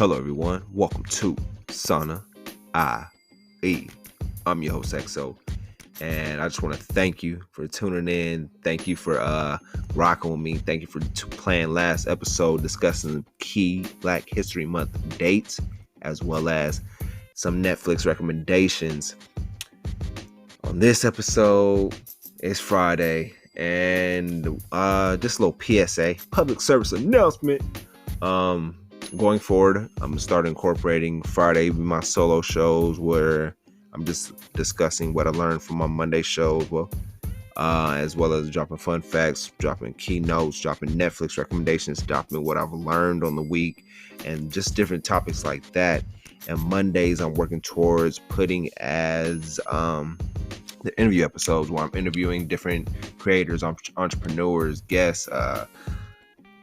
Hello everyone, welcome to Sana IE. I'm your host XO, and I just want to thank you for tuning in. Thank you for rocking with me. Thank you for playing last episode discussing key Black History Month dates as well as some Netflix recommendations. On this episode, it's Friday, and just a little PSA, public service announcement. Going forward, I'm gonna start incorporating Friday with my solo shows where I'm just discussing what I learned from my Monday shows, as well as dropping fun facts, dropping keynotes, dropping Netflix recommendations, dropping what I've learned on the week, and just different topics like that. And Mondays, I'm working towards putting as the interview episodes where I'm interviewing different creators, entrepreneurs, guests,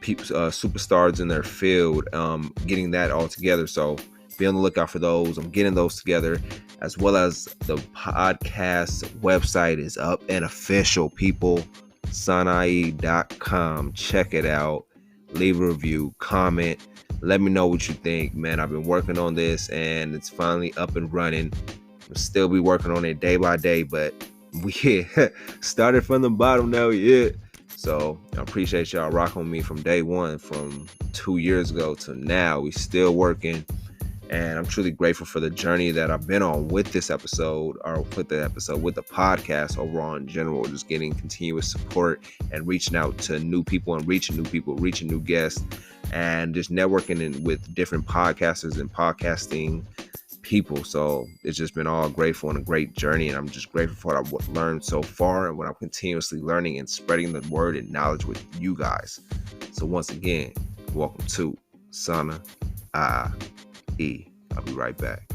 people, superstars in their field, getting that all together. So be on the lookout for those. I'm getting those together, as well as the podcast website is up and official, people. Sanae.com. Check it out. Leave a review, comment. Let me know what you think, man. I've been working on this and it's finally up and running. We'll still be working on it day by day, but we started from the bottom now, yeah. So I appreciate y'all rocking with me from day one, from 2 years ago to now. We still working, and I'm truly grateful for the journey that I've been on with this episode, or with the podcast overall in general, just getting continuous support and reaching out to new people and reaching new guests, and just networking with different podcasters and podcasting people. So it's just been all grateful and a great journey, and I'm just grateful for what I've learned so far and what I'm continuously learning and spreading the word and knowledge with you guys. So once again, welcome to Sana IE. I'll be right back.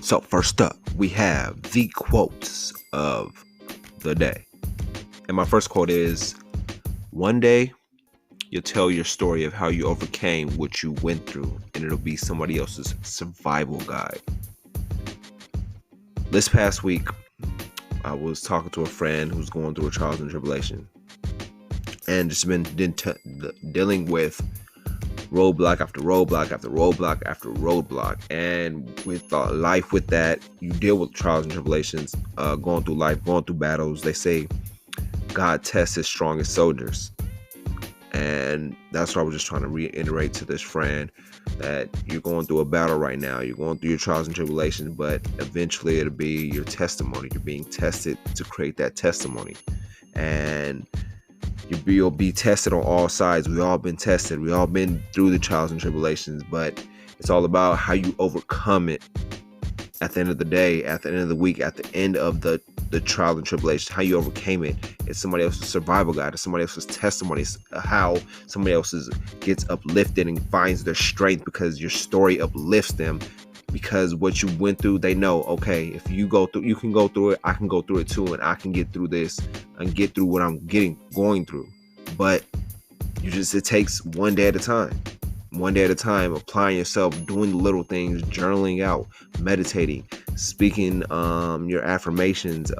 So first up, we have the quotes of the day. And my first quote is, one day you'll tell your story of how you overcame what you went through, and it'll be somebody else's survival guide. This past week, I was talking to a friend who's going through a trials and tribulation, and just been dealing with roadblock after roadblock after roadblock after roadblock. And with life, with that, you deal with trials and tribulations, going through life, going through battles. They say God tests his strongest soldiers, and that's what I was just trying to reiterate to this friend, that you're going through a battle right now, you're going through your trials and tribulations, but eventually it'll be your testimony. You're being tested to create that testimony, and you'll be tested on all sides. We've all been tested. We've all been through the trials and tribulations, but it's all about how you overcome it at the end of the day, at the end of the week, at the end of the trial and tribulation. How you overcame it. It's somebody else's survival guide. It's somebody else's testimony. It's how somebody else's gets uplifted and finds their strength, because your story uplifts them. Because what you went through, they know, okay, if you can go through it, I can go through it too, and I can get through this and get through what I'm going through. But it takes one day at a time, applying yourself, doing the little things, journaling out, meditating, speaking your affirmations,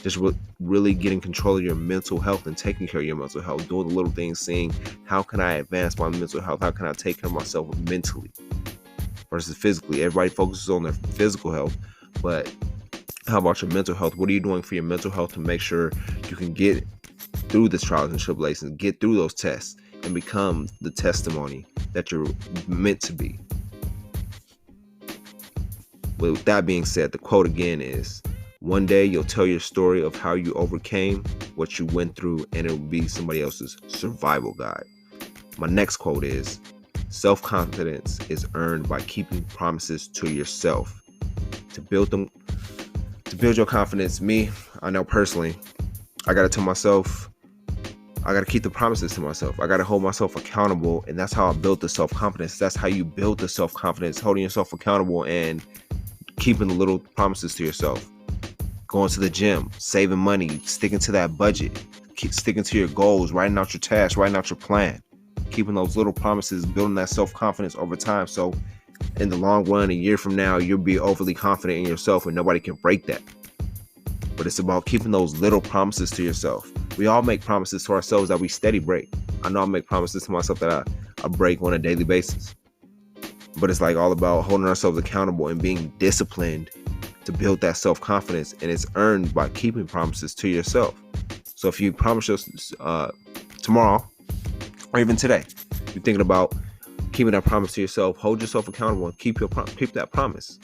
just really getting control of your mental health and taking care of your mental health, doing the little things, seeing how can I advance my mental health, how can I take care of myself mentally versus physically. Everybody focuses on their physical health, but how about your mental health? What are you doing for your mental health to make sure you can get through the trials and tribulations, get through those tests, and become the testimony that you're meant to be? With that being said, the quote again is, one day you'll tell your story of how you overcame what you went through, and it will be somebody else's survival guide. My next quote is, self-confidence is earned by keeping promises to yourself. To build your confidence, I know personally, I gotta tell myself, I gotta keep the promises to myself. I gotta hold myself accountable, and that's how I built the self-confidence. That's how you build the self-confidence, holding yourself accountable and keeping the little promises to yourself. Going to the gym, saving money, sticking to that budget, keep sticking to your goals, writing out your tasks, writing out your plan, keeping those little promises, building that self-confidence over time. So in the long run, a year from now, you'll be overly confident in yourself and nobody can break that. But it's about keeping those little promises to yourself. We all make promises to ourselves that we steady break. I know I make promises to myself that I break on a daily basis. But it's like all about holding ourselves accountable and being disciplined to build that self-confidence. And it's earned by keeping promises to yourself. So if you promise yourself tomorrow or even today, you're thinking about keeping that promise to yourself, hold yourself accountable and keep that promise.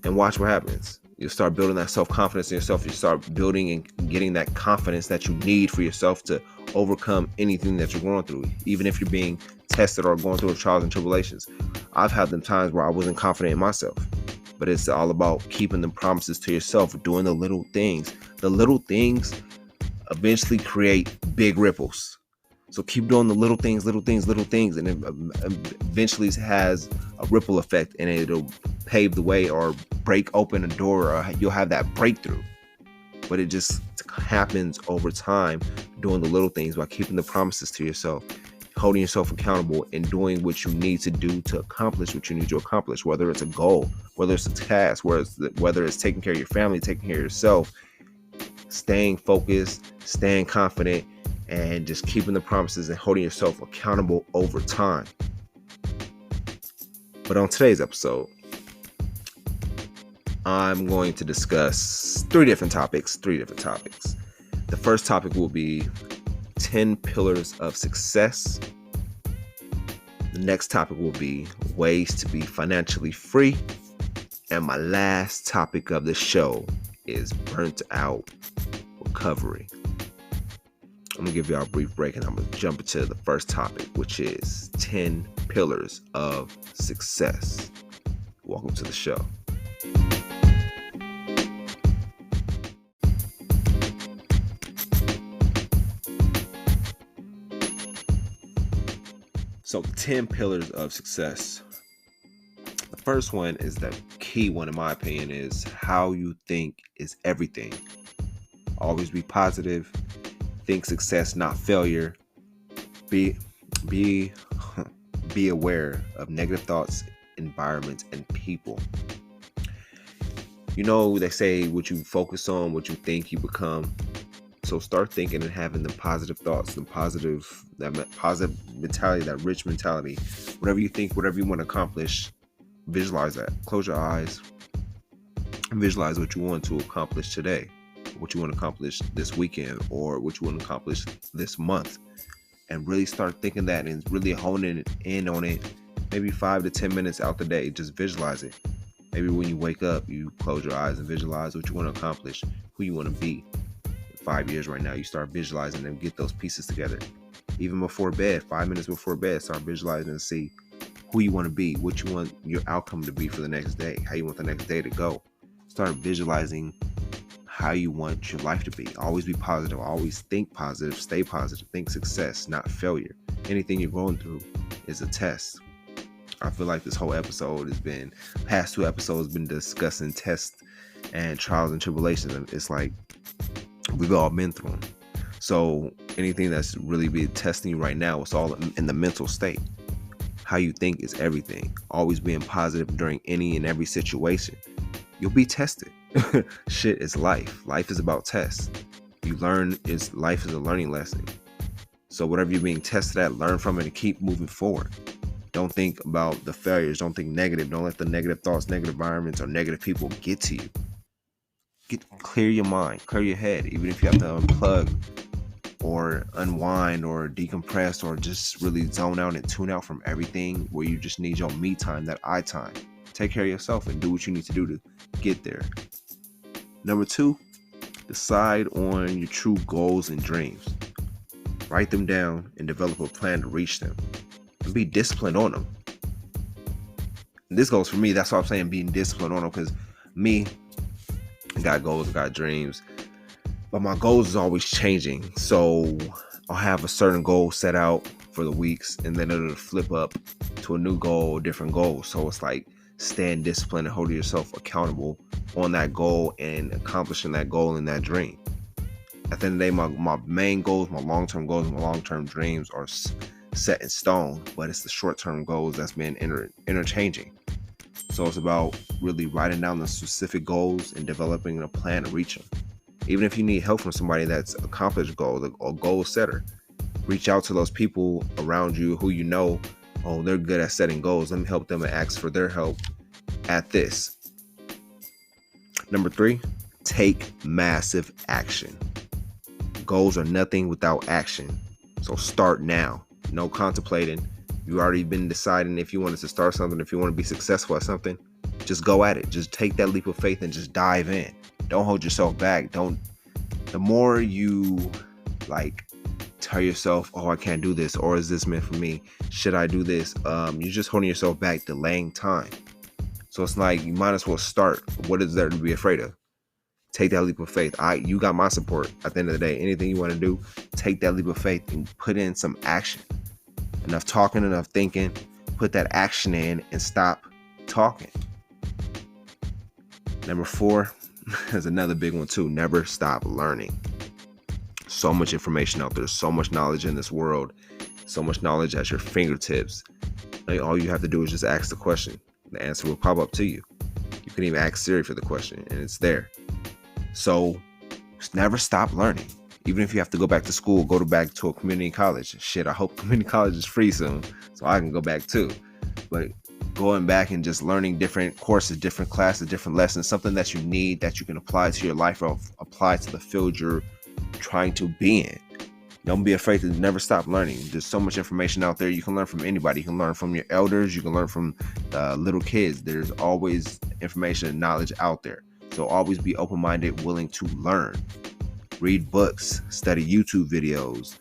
And watch what happens. You'll start building that self-confidence in yourself. You start building and getting that confidence that you need for yourself to overcome anything that you're going through, even if you're being tested or going through trials and tribulations. I've had them times where I wasn't confident in myself, but it's all about keeping the promises to yourself, doing the little things. The little things eventually create big ripples. So keep doing the little things, and it eventually has a ripple effect, and it'll pave the way or break open a door, or you'll have that breakthrough. But it just happens over time, doing the little things by keeping the promises to yourself, holding yourself accountable, and doing what you need to do to accomplish what you need to accomplish, whether it's a goal, whether it's a task, whether it's taking care of your family, taking care of yourself, staying focused, staying confident, and just keeping the promises and holding yourself accountable over time. But on today's episode, I'm going to discuss three different topics. The first topic will be 10 pillars of success. The next topic will be ways to be financially free. And my last topic of the show is Burntout Recovery. I'm going to give y'all a brief break, and I'm going to jump into the first topic, which is 10 pillars of success. Welcome to the show. So 10 pillars of success. The first one is the key one, in my opinion, is how you think is everything. Always be positive. Think success, not failure. Be aware of negative thoughts, environments, and people. You know, they say what you focus on, what you think, you become. So start thinking and having the positive thoughts, that positive mentality, that rich mentality. Whatever you think, whatever you want to accomplish, visualize that. Close your eyes and visualize what you want to accomplish today, what you want to accomplish this weekend, or what you want to accomplish this month. And really start thinking that and really honing in on it. Maybe 5 to 10 minutes out the day. Just visualize it. Maybe when you wake up, you close your eyes and visualize what you want to accomplish, who you want to be. 5 years right now, you start visualizing and get those pieces together. Even before bed, 5 minutes before bed, start visualizing and see who you want to be, what you want your outcome to be for the next day, how you want the next day to go. Start visualizing how you want your life to be. Always be positive. Always think positive. Stay positive. Think success, not failure. Anything you're going through is a test. I feel like this whole episode past 2 episodes been discussing tests and trials and tribulations. And it's like, we've all been through them. So anything that's really been testing you right now, it's all in the mental state. How you think is everything. Always being positive during any and every situation. You'll be tested. Shit is life. Life is about tests. Life is a learning lesson. So whatever you're being tested at, learn from it and keep moving forward. Don't think about the failures. Don't think negative. Don't let the negative thoughts, negative environments, or negative people get to you. Clear your mind, clear your head, even if you have to unplug or unwind or decompress or just really zone out and tune out from everything, where you just need your me time, that I time. Take care of yourself and do what you need to do to get there. Number 2, decide on your true goals and dreams. Write them down and develop a plan to reach them, and be disciplined on them. And this goes for me. That's why I'm saying being disciplined on them, because me, I got goals, I got dreams, but my goals is always changing. So I'll have a certain goal set out for the weeks, and then it'll flip up to a new goal, a different goal. So it's like staying disciplined and holding yourself accountable on that goal and accomplishing that goal and that dream. At the end of the day, my main goals, my long-term goals, my long-term dreams are set in stone, but it's the short-term goals that's been interchanging. So it's about really writing down the specific goals and developing a plan to reach them. Even if you need help from somebody that's accomplished goals, a goal setter, reach out to those people around you who you know, oh, they're good at setting goals. Let me help them and ask for their help at this. Number 3, take massive action. Goals are nothing without action. So start now. No contemplating. You already been deciding if you wanted to start something, if you want to be successful at something, just go at it. Just take that leap of faith and just dive in. Don't hold yourself back. The more you tell yourself, oh, I can't do this, or is this meant for me? Should I do this? You're just holding yourself back, delaying time. So it's like you might as well start. What is there to be afraid of? Take that leap of faith. You got my support. At the end of the day, anything you want to do, take that leap of faith and put in some action. Enough talking, enough thinking. Put that action in and stop talking. Number 4 is another big one too. Never stop learning. So much information out there. So much knowledge in this world. So much knowledge at your fingertips. All you have to do is just ask the question. The answer will pop up to you. You can even ask Siri for the question and it's there. So just never stop learning. Even if you have to go back to school, back to a community college. Shit, I hope community college is free soon so I can go back too. But going back and just learning different courses, different classes, different lessons, something that you need that you can apply to your life or apply to the field you're trying to be in. Don't be afraid to never stop learning. There's so much information out there. You can learn from anybody. You can learn from your elders. You can learn from little kids. There's always information and knowledge out there. So always be open-minded, willing to learn. Read books, study YouTube videos,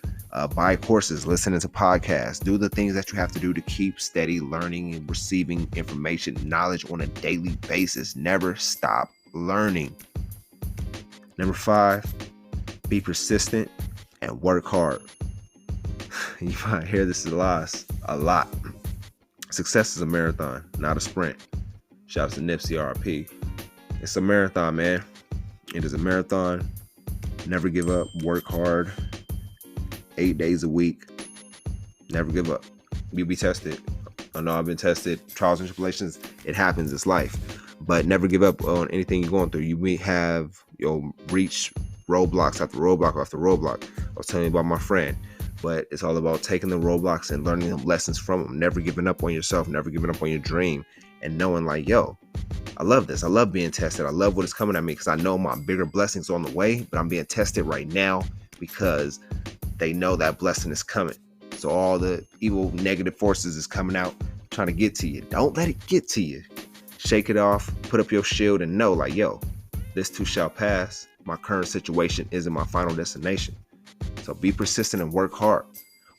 buy courses, listen to podcasts, do the things that you have to do to keep steady learning and receiving information, knowledge on a daily basis. Never stop learning. Number 5, be persistent and work hard. You might hear this a lot. Success is a marathon, not a sprint. Shout out to Nipsey RP. It's a marathon, man. It is a marathon. Never give up. Work hard. 8 days a week. Never give up. You'll be tested. I know I've been tested. Trials and tribulations. It happens. It's life. But never give up on anything you're going through. You may have, reach roadblocks after roadblock after roadblock. I was telling you about my friend. But it's all about taking the roadblocks and learning the lessons from them. Never giving up on yourself. Never giving up on your dream. And knowing I love this. I love being tested. I love what is coming at me because I know my bigger blessings are on the way, but I'm being tested right now because they know that blessing is coming. So all the evil, negative forces is coming out, trying to get to you. Don't let it get to you. Shake it off, put up your shield and know this too shall pass. My current situation isn't my final destination. So be persistent and work hard.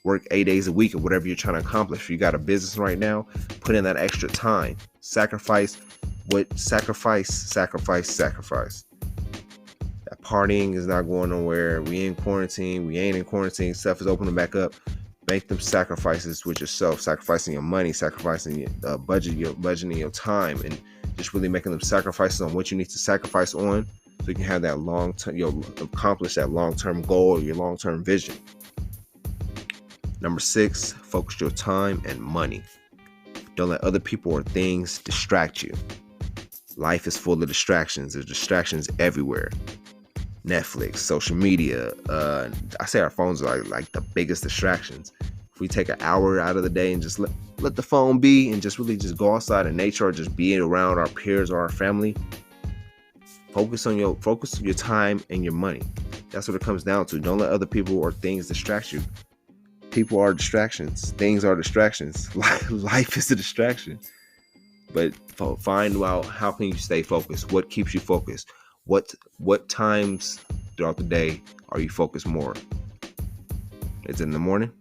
Work 8 days a week or whatever you're trying to accomplish. If you got a business right now, put in that extra time. Sacrifice. Sacrifice. That partying is not going nowhere. We in quarantine. We ain't in quarantine. Stuff is opening back up. Make them sacrifices with yourself. Sacrificing your money. Sacrificing your budgeting your time, and just really making them sacrifices on what you need to sacrifice on, so you can have that long term. You'll accomplish that long term goal or your long term vision. Number 6, focus your time and money. Don't let other people or things distract you. Life is full of distractions. There's distractions everywhere. Netflix, social media. I say our phones are like the biggest distractions. If we take an hour out of the day and just let the phone be and just really just go outside in nature or just be around our peers or our family, focus on your time and your money. That's what it comes down to. Don't let other people or things distract you. People are distractions. Things are distractions. Life is a distraction. But find out how can you stay focused. What keeps you focused? What times throughout the day are you focused more? Is it in the morning?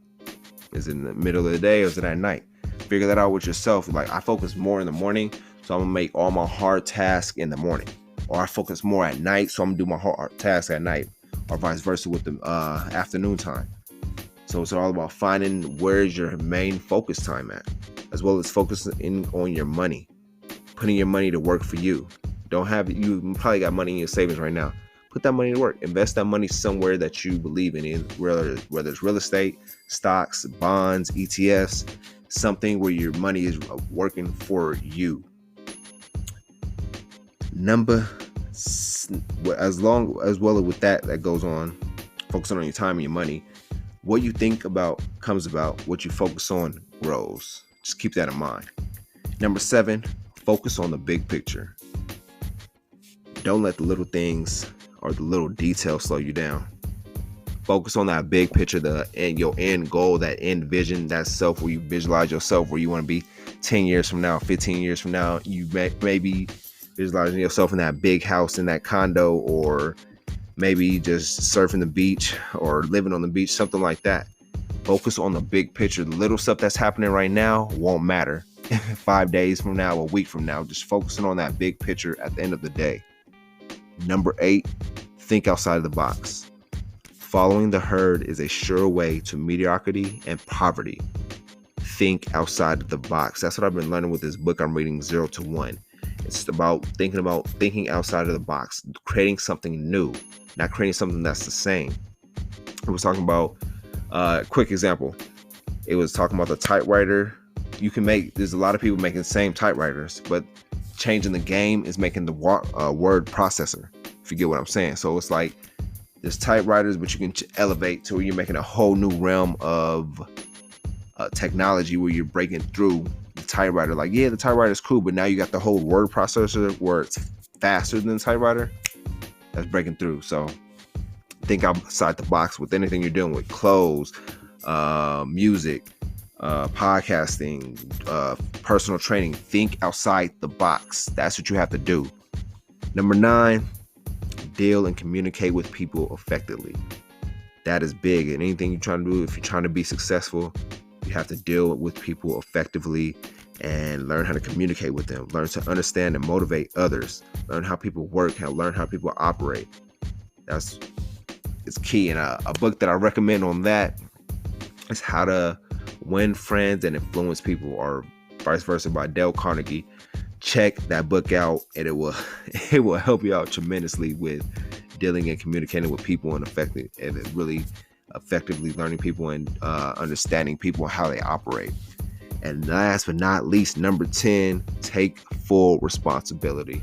Is it in the middle of the day? Or is it at night? Figure that out with yourself. I focus more in the morning, so I'm gonna make all my hard tasks in the morning. Or I focus more at night, so I'm gonna do my hard tasks at night. Or vice versa with the afternoon time. So it's all about finding where's your main focus time at, as well as focusing on your money, putting your money to work for you. You probably got money in your savings right now. Put that money to work. Invest that money somewhere that you believe in, whether it's real estate, stocks, bonds, ETFs, something where your money is working for you. As well with that goes on, focusing on your time and your money. What you think about comes about. What you focus on grows. Just keep that in mind. Number 7, focus on the big picture. Don't let the little things or the little details slow you down. Focus on that big picture, your end goal, that end vision, that self where you visualize yourself where you want to be 10 years from now, 15 years from now. You may be visualizing yourself in that big house, in that condo, or maybe just surfing the beach or living on the beach, something like that. Focus on the big picture. The little stuff that's happening right now won't matter 5 days from now, a week from now. Just focusing on that big picture at the end of the day. Number 8, think outside of the box. Following the herd is a sure way to mediocrity and poverty. Think outside of the box. That's what I've been learning with this book I'm reading, 0 to 1. It's about thinking outside of the box, creating something new, not creating something that's the same. It was talking about quick example. It was talking about the typewriter. There's a lot of people making the same typewriters, but changing the game is making the word processor, if you get what I'm saying. So it's like there's typewriters, but you can elevate to where you're making a whole new realm of technology where you're breaking through the typewriter. Like, yeah, the typewriter is cool, but now you got the whole word processor where it's faster than the typewriter. That's breaking through. So think outside the box with anything you're doing, with clothes, music, podcasting, personal training. Think outside the box. That's what you have to do. Number 9, deal and communicate with people effectively. That is big. And anything you're trying to do, if you're trying to be successful, you have to deal with people effectively and learn how to communicate with them. Learn to understand and motivate others. Learn how people work, learn how people operate. It's key. And a book that I recommend on that is How to Win Friends and Influence People, or vice versa, by Dale Carnegie. Check that book out, and it will help you out tremendously with dealing and communicating with people and really effectively learning people and understanding people and how they operate. And last but not least, number 10, take full responsibility.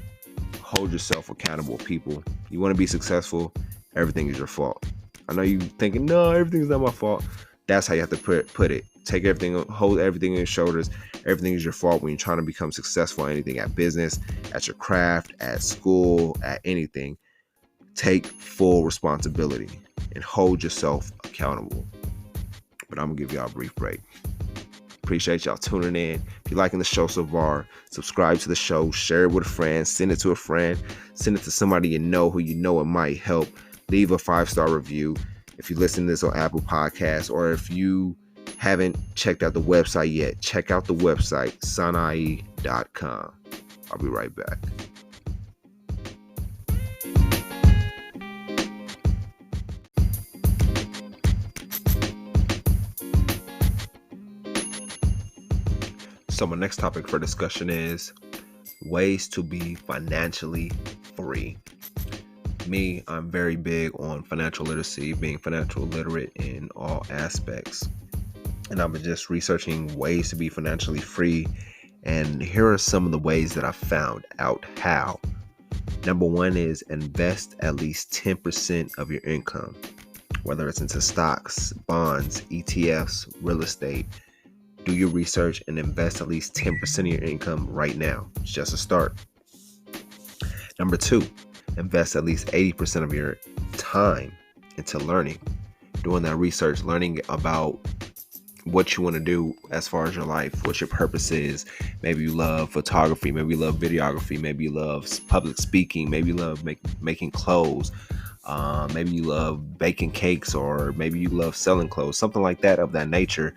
Hold yourself accountable, people. You want to be successful, everything is your fault. I know you thinking, no, everything's not my fault. That's how you have to put it. Take everything, hold everything in your shoulders. Everything is your fault when you're trying to become successful at anything, at business, at your craft, at school, at anything. Take full responsibility and hold yourself accountable. But I'm going to give y'all a brief break. Appreciate y'all tuning in. If you're liking the show so far, subscribe to the show, share it with a friend, send it to a friend, send it to somebody you know who you know it might help. Leave a 5-star review if you listen to this on Apple Podcasts, or if you haven't checked out the website yet, check out the website, sanai.com. I'll be right back. So my next topic for discussion is ways to be financially free. Me, I'm very big on financial literacy, being financial literate in all aspects. And I've been just researching ways to be financially free. And here are some of the ways that I found out how. Number 1 is invest at least 10% of your income, whether it's into stocks, bonds, ETFs, real estate. Do your research and invest at least 10% of your income right now. It's just a start. Number 2, invest at least 80% of your time into learning, doing that research, learning about what you want to do as far as your life, what your purpose is. Maybe you love photography, maybe you love videography, maybe you love public speaking, maybe you love making clothes, maybe you love baking cakes, or maybe you love selling clothes, something like that, of that nature.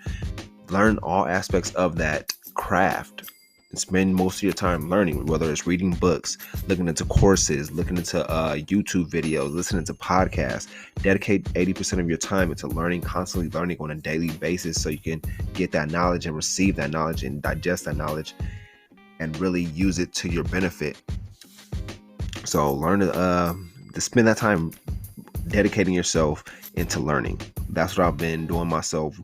Learn all aspects of that craft and spend most of your time learning, whether it's reading books, looking into courses, looking into YouTube videos, listening to podcasts. Dedicate 80% of your time into learning, constantly learning on a daily basis, so you can get that knowledge and receive that knowledge and digest that knowledge and really use it to your benefit. So learn to spend that time dedicating yourself into learning. That's what I've been doing myself.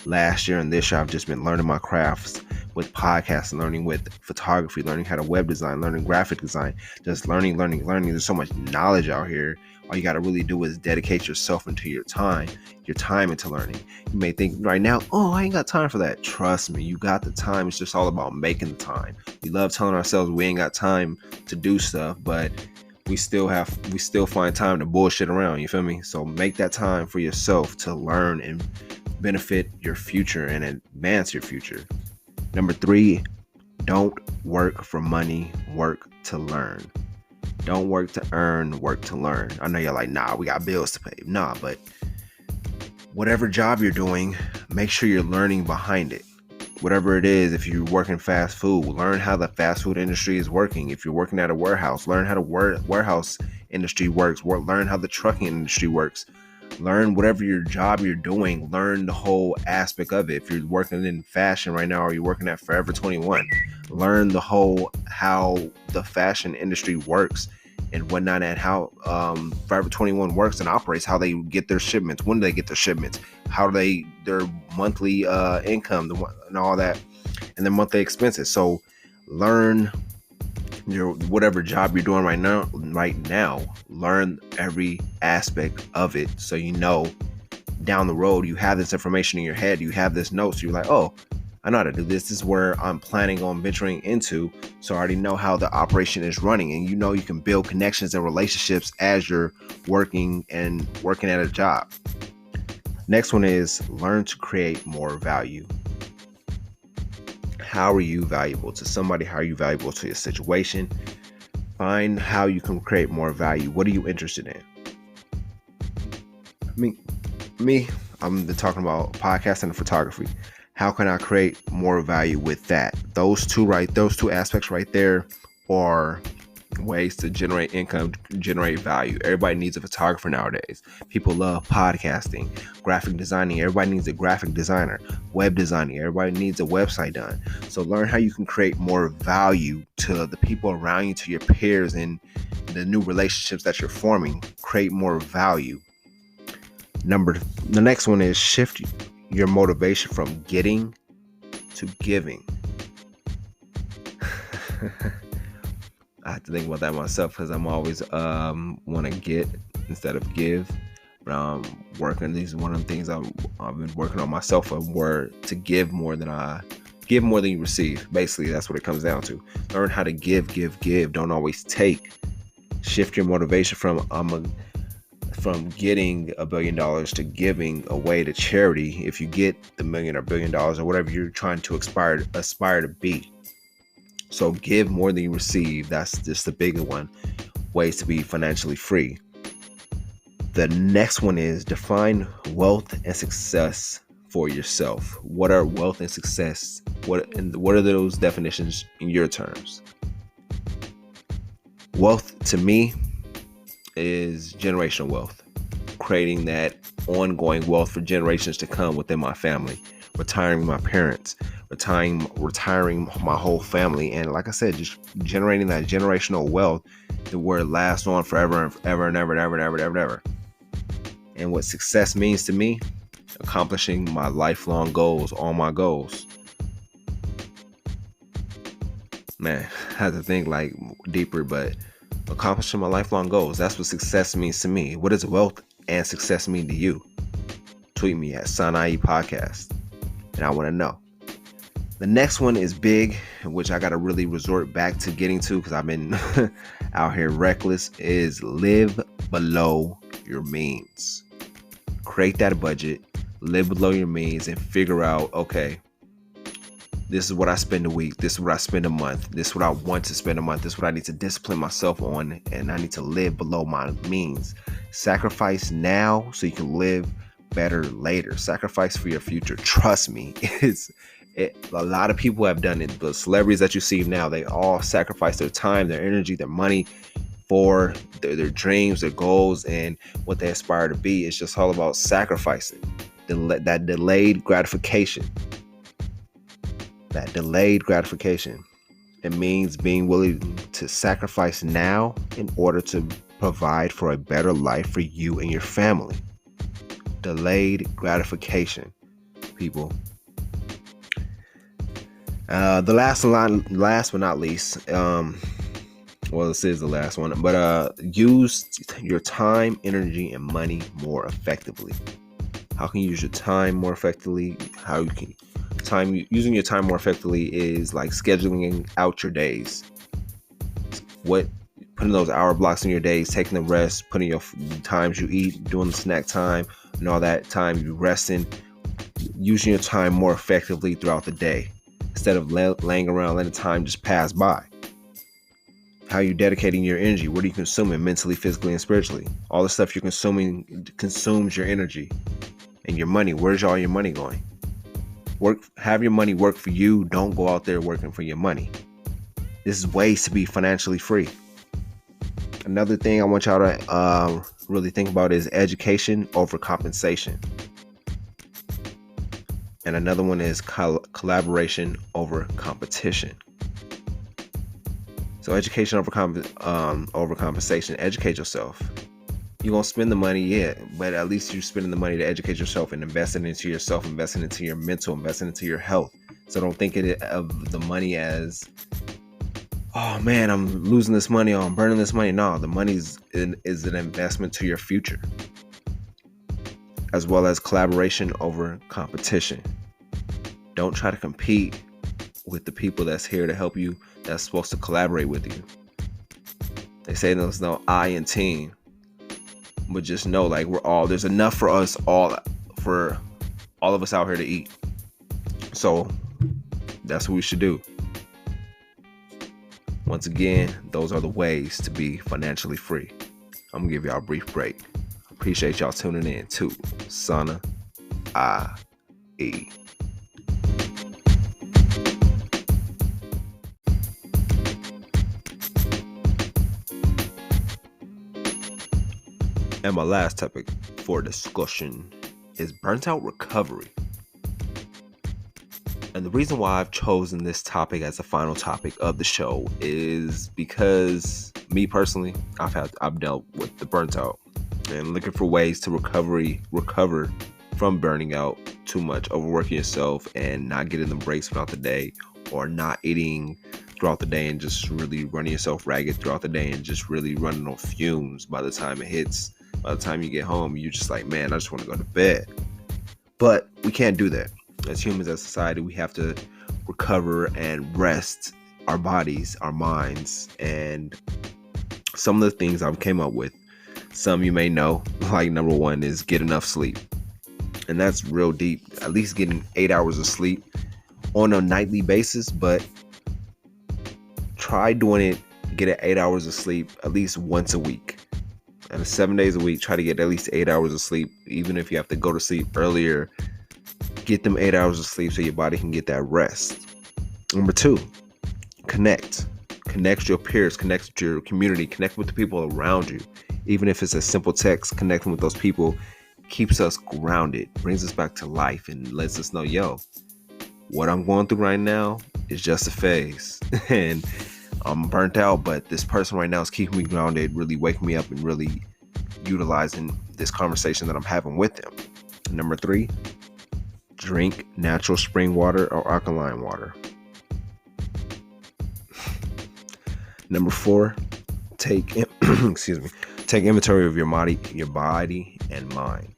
Last year and this year, I've just been learning my crafts, with podcasts, learning with photography, learning how to web design, learning graphic design, just learning. There's so much knowledge out here. All you got to really do is dedicate yourself into your time into learning. You may think right now, oh, I ain't got time for that. Trust me, you got the time. It's just all about making the time. We love telling ourselves we ain't got time to do stuff, but we still find time to bullshit around. You feel me? So make that time for yourself to learn and benefit your future and advance your future. Number 3, don't work for money, work to learn. Don't work to earn, work to learn. I know you're like, nah, we got bills to pay. Nah, but whatever job you're doing, make sure you're learning behind it. Whatever it is, if you're working fast food, learn how the fast food industry is working. If you're working at a warehouse, learn how the warehouse industry works. Learn how the trucking industry works. Learn whatever your job you're doing, learn the whole aspect of it. If you're working in fashion right now or you're working at Forever 21, learn the whole how the fashion industry works and whatnot, and how Forever 21 works and operates, how they get their shipments, when do they get their shipments, how do they, their monthly income and all that, and their monthly expenses. So learn your whatever job you're doing right now, learn every aspect of it, so you know down the road you have this information in your head, you have this note, so you're like, oh, I know how to do this. This is where I'm planning on venturing into. So I already know how the operation is running, and you know you can build connections and relationships as you're working at a job. Next one is learn to create more value. How are you valuable to somebody? How are you valuable to your situation? Find how you can create more value. What are you interested in? I'm talking about podcasting and photography. How can I create more value with that? Those two aspects right there are ways to generate income, generate value. Everybody needs a photographer nowadays. People love podcasting, graphic designing. Everybody needs a graphic designer, web designing. Everybody needs a website done. So learn how you can create more value to the people around you, to your peers, and the new relationships that you're forming. Create more value. The next one is shift your motivation from getting to giving. I have to think about that myself, because I'm always want to get instead of give. But these are one of the things I've been working on myself, were to give more than you receive. Basically, that's what it comes down to. Learn how to give. Don't always take. Shift your motivation from getting $1 billion to giving away to charity. If you get the $1 million or $1 billion or whatever you're trying to aspire to be. So give more than you receive. That's just the bigger one. Ways to be financially free. The next one is define wealth and success for yourself. What are wealth and success? What are those definitions in your terms? Wealth to me is generational wealth, creating that ongoing wealth for generations to come within my family, retiring my parents, retiring my whole family, and like I said, just generating that generational wealth that where it lasts on forever and ever and ever and ever and ever and ever and ever. And what success means to me, accomplishing my lifelong goals, all my goals. Man, I had to think like deeper, but accomplishing my lifelong goals, that's what success means to me. What does wealth and success mean to you? Tweet me at Sanai Podcast, and I want to know. The next one is big, which I got to really resort back to getting to, because I've been out here reckless, is live below your means. Create that budget, live below your means, and figure out, okay, this is what I spend a week. This is what I spend a month. This is what I want to spend a month. This is what I need to discipline myself on, and I need to live below my means. Sacrifice now so you can live better later. Sacrifice for your future. Trust me, a lot of people have done it. The celebrities that you see now, they all sacrifice their time, their energy, their money for their dreams, their goals, and what they aspire to be. It's just all about sacrificing. That delayed gratification. That delayed gratification. It means being willing to sacrifice now in order to provide for a better life for you and your family. Delayed gratification, people. Last but not least, well, this is the last one, but use your time, energy, and money more effectively. How can you use your time more effectively? How you can using your time more effectively is like scheduling out your days. Putting those hour blocks in your days, taking the rest, putting your times you eat, doing the snack time, and all that time you resting, using your time more effectively throughout the day instead of laying around letting time just pass by. How you dedicating your energy? What are you consuming mentally, physically, and spiritually? All the stuff you're consuming consumes your energy. And your money, where's all your money going? Have your money work for you. Don't go out there working for your money. This is ways to be financially free. Another thing I want y'all to really think about is education over compensation. And another one is collaboration over competition. So education over compensation. Educate yourself. You're going to spend the money, yeah, but at least you're spending the money to educate yourself and investing into yourself, investing into your mental, investing into your health. So don't think of the money as, oh man, I'm losing this money, or I'm burning this money. No, the money is an investment to your future. As well as collaboration over competition. Don't try to compete with the people that's here to help you, that's supposed to collaborate with you. They say there's no I in team. But just know, like, there's enough for us all, for all of us out here to eat. So that's what we should do. Once again, those are the ways to be financially free. I'm gonna give y'all a brief break. Appreciate y'all tuning in to Sana IE. And my last topic for discussion is Burntout Recovery. And the reason why I've chosen this topic as the final topic of the show is because me personally, I've dealt with the burnt out and looking for ways to recover from burning out too much, overworking yourself and not getting the breaks throughout the day, or not eating throughout the day and just really running yourself ragged throughout the day and just really running on fumes. By the time you get home, you're just like, man, I just want to go to bed. But we can't do that. As humans, as society, we have to recover and rest our bodies, our minds. And some of the things I've came up with, some you may know, like number one is get enough sleep. And that's real deep. At least getting 8 hours of sleep on a nightly basis, but try doing it, get 8 hours of sleep at least once a week. And 7 days a week, try to get at least 8 hours of sleep. Even if you have to go to sleep earlier, get them 8 hours of sleep so your body can get that rest. Number two, connect with your peers, connect with your community, connect with the people around you. Even if it's a simple text, connecting with those people keeps us grounded, brings us back to life, and lets us know, yo, what I'm going through right now is just a phase. And I'm burnt out, but this person right now is keeping me grounded, really waking me up and really utilizing this conversation that I'm having with them. Number three, drink natural spring water or alkaline water. Number four, take inventory of your body and mind.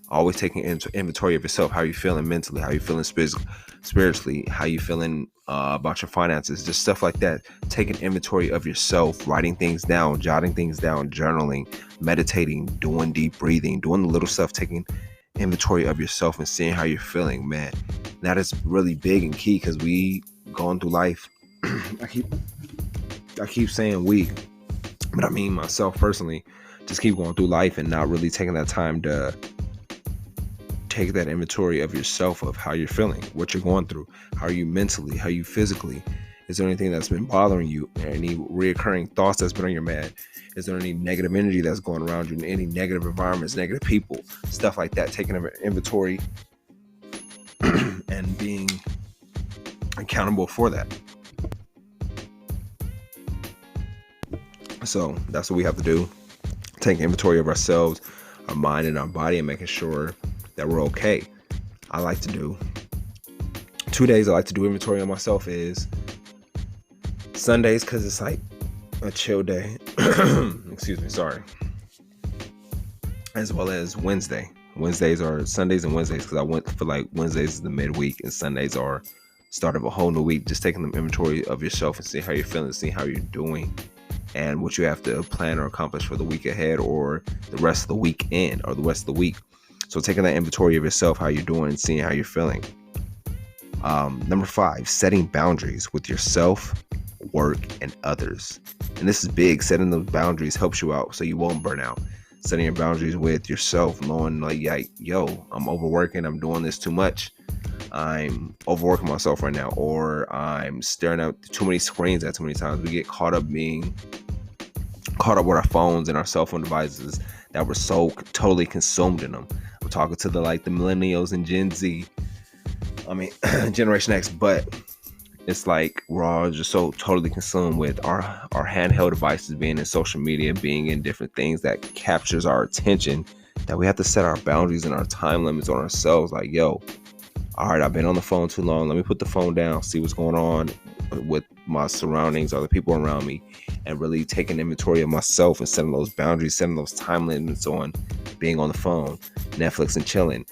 Always taking inventory of yourself. How you feeling mentally? How you feeling spiritually? How you feeling about your finances? Just stuff like that. Taking inventory of yourself, writing things down, jotting things down, journaling, meditating, doing deep breathing, doing the little stuff, taking inventory of yourself and seeing how you're feeling, man. That is really big and key, because we going through life. I keep saying we, but I mean myself personally, just keep going through life and not really taking that time to take that inventory of yourself, of how you're feeling, what you're going through, how are you mentally, how are you physically. Is there anything that's been bothering you? Any reoccurring thoughts that's been on your mind? Is there any negative energy that's going around you? Any negative environments, negative people, stuff like that? Taking an inventory and being accountable for that. So that's what we have to do. Take inventory of ourselves, our mind and our body, and making sure that we're okay. I like to do 2 days I like to do inventory on myself is Sundays, because it's like a chill day. Excuse me, sorry. As well as Wednesday. Wednesdays are Sundays and Wednesdays, because I went for like Wednesdays is the midweek and Sundays are start of a whole new week. Just taking the inventory of yourself and see how you're feeling, see how you're doing, and what you have to plan or accomplish for the week ahead or the rest of the weekend or the rest of the week. So taking that inventory of yourself, how you're doing, and seeing how you're feeling. Number 5, setting boundaries with yourself, work, and others. And this is big. Setting those boundaries helps you out so you won't burn out. Setting your boundaries with yourself, knowing like, yo, I'm overworking, I'm doing this too much. I'm overworking myself right now, or I'm staring at too many screens at too many times. We get caught up with our phones and our cell phone devices that we're so totally consumed in them. I'm talking to the millennials and Gen Z. Generation X, but it's like we're all just so totally consumed with our handheld devices, being in social media, being in different things that captures our attention, that we have to set our boundaries and our time limits on ourselves. Like, yo, all right, I've been on the phone too long. Let me put the phone down, see what's going on with my surroundings or the people around me, and really taking inventory of myself and setting those boundaries, setting those time limits on being on the phone, Netflix and chilling,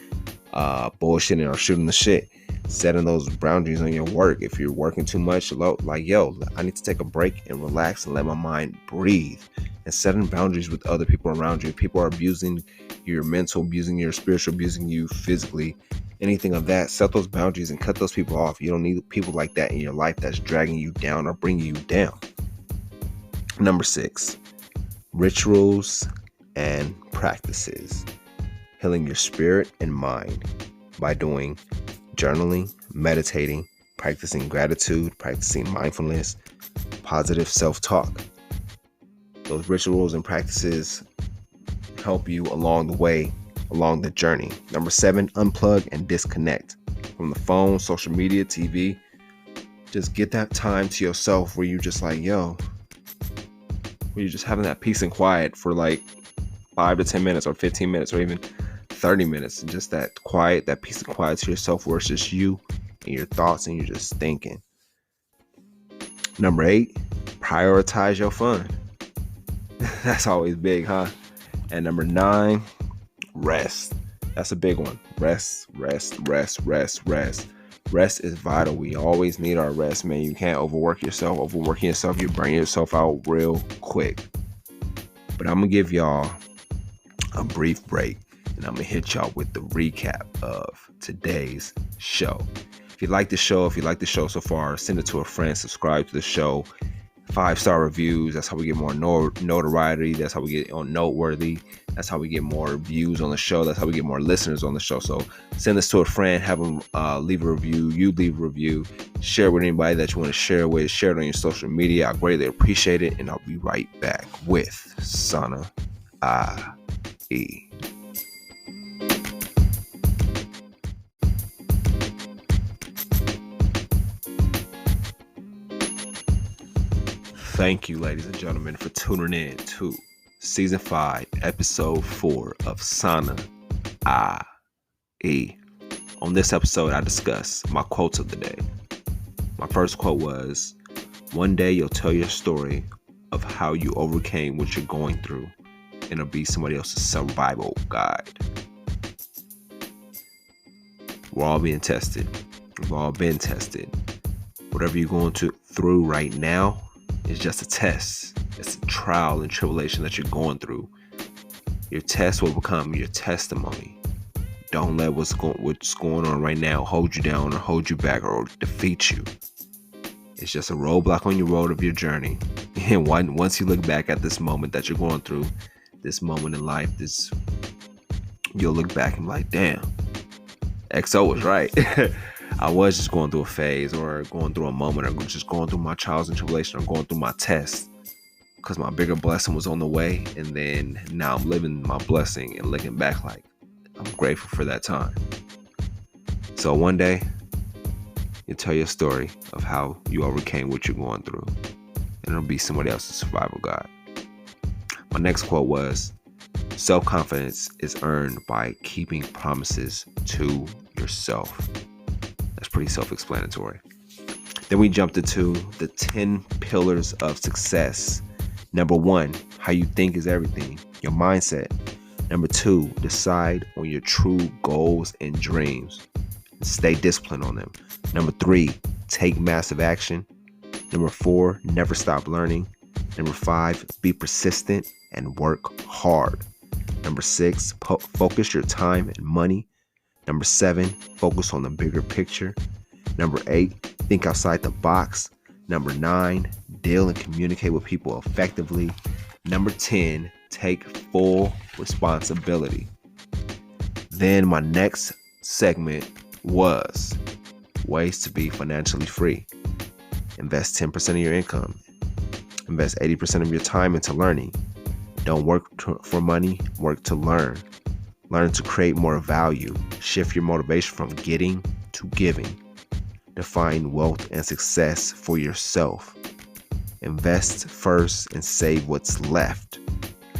bullshitting or shooting the shit. Setting those boundaries on your work. If you're working too much, like, yo, I need to take a break and relax and let my mind breathe. And setting boundaries with other people around you. If people are abusing your mental, abusing your spiritual, abusing you physically, anything of that, set those boundaries and cut those people off. You don't need people like that in your life that's dragging you down or bringing you down. Number 6, rituals and practices. Healing your spirit and mind by doing journaling, meditating, practicing gratitude, practicing mindfulness, positive self-talk. Those rituals and practices help you along the way, along the journey. Number 7, unplug and disconnect from the phone, social media, TV. Just get that time to yourself where you just like, yo, where you're just having that peace and quiet for like 5 to 10 minutes or 15 minutes or even 30 minutes, and just that quiet, that peace and quiet to yourself where it's just you and your thoughts and you're just thinking. Number 8, prioritize your fun. That's always big, huh? And number 9, rest. That's a big one. Rest. Rest is vital. We always need our rest, man. You can't overwork yourself. Overworking yourself, you burn yourself out real quick. But I'm gonna give y'all a brief break, and I'm going to hit y'all with the recap of today's show. If you like the show so far, send it to a friend, subscribe to the show, 5-star reviews. That's how we get more notoriety. That's how we get on noteworthy. That's how we get more views on the show. That's how we get more listeners on the show. So send this to a friend, have them leave a review. You leave a review, share it with anybody that you want to share with, share it on your social media. I greatly appreciate it. And I'll be right back with Sana IE. Thank you, ladies and gentlemen, for tuning in to Season 5, Episode 4 of Sana IE. On this episode, I discuss my quotes of the day. My first quote was, "One day you'll tell your story of how you overcame what you're going through, and it'll be somebody else's survival guide." We're all being tested. We've all been tested. Whatever you're going through right now, it's just a test. It's a trial and tribulation that you're going through. Your test will become your testimony. Don't let what's going on right now hold you down or hold you back or defeat you. It's just a roadblock on your road of your journey. And once you look back at this moment that you're going through, this moment in life, you'll look back and be like, damn, XO was right. I was just going through a phase or going through a moment or just going through my trials and tribulation or going through my test because my bigger blessing was on the way. And then now I'm living my blessing and looking back like I'm grateful for that time. So one day you tell your story of how you overcame what you're going through, and it'll be somebody else's survival guide. My next quote was, "Self-confidence is earned by keeping promises to yourself." That's pretty self-explanatory. Then we jumped into the 10 pillars of success. Number 1, how you think is everything, your mindset. Number 2, decide on your true goals and dreams. Stay disciplined on them. Number 3, take massive action. Number 4, never stop learning. Number 5, be persistent and work hard. Number 6, focus your time and money. Number 7, focus on the bigger picture. Number 8, think outside the box. Number 9, deal and communicate with people effectively. Number 10, take full responsibility. Then my next segment was ways to be financially free. Invest 10% of your income. Invest 80% of your time into learning. Don't work for money, work to learn. Learn to create more value. Shift your motivation from getting to giving. Define wealth and success for yourself. Invest first and save what's left.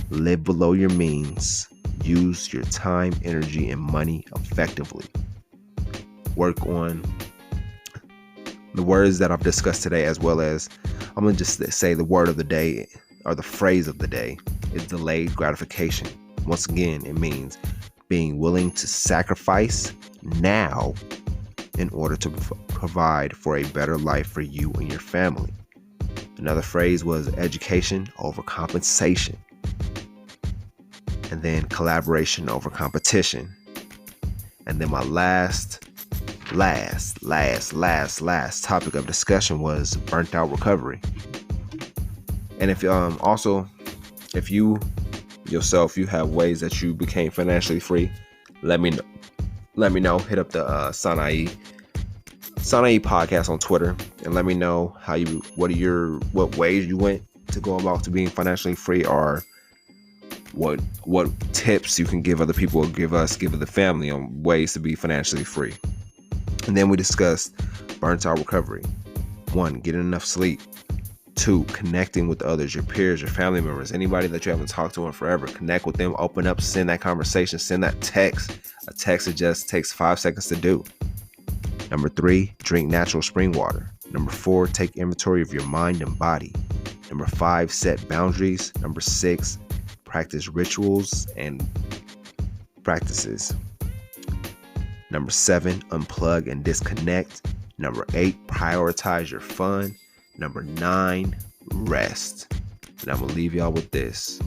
Live below your means. Use your time, energy, and money effectively. Work on the words that I've discussed today, as well as I'm going to just say the word of the day, or the phrase of the day, is delayed gratification. Once again, it means being willing to sacrifice now in order to provide for a better life for you and your family. Another phrase was education over compensation. And then collaboration over competition. And then my last topic of discussion was Burntout Recovery. And if you yourself, you have ways that you became financially free, let me know. Hit up the Sanae podcast on Twitter and let me know what ways you went to go about to being financially free, or what tips you can give other people, or give the family on ways to be financially free. And then we discussed Burntout Recovery. 1, getting enough sleep. 2, connecting with others, your peers, your family members, anybody that you haven't talked to in forever. Connect with them, open up, send that conversation, send that text. A text that just takes 5 seconds to do. Number 3, drink natural spring water. Number 4, take inventory of your mind and body. Number 5, set boundaries. Number 6, practice rituals and practices. Number 7, unplug and disconnect. Number 8, prioritize your fun. Number 9, rest. And I'm going to leave y'all with this.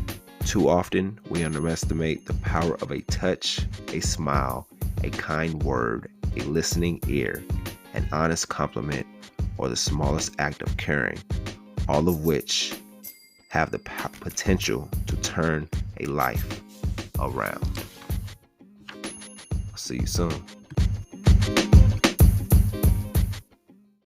Too often, we underestimate the power of a touch, a smile, a kind word, a listening ear, an honest compliment, or the smallest act of caring, all of which have the potential to turn a life around. I'll see you soon.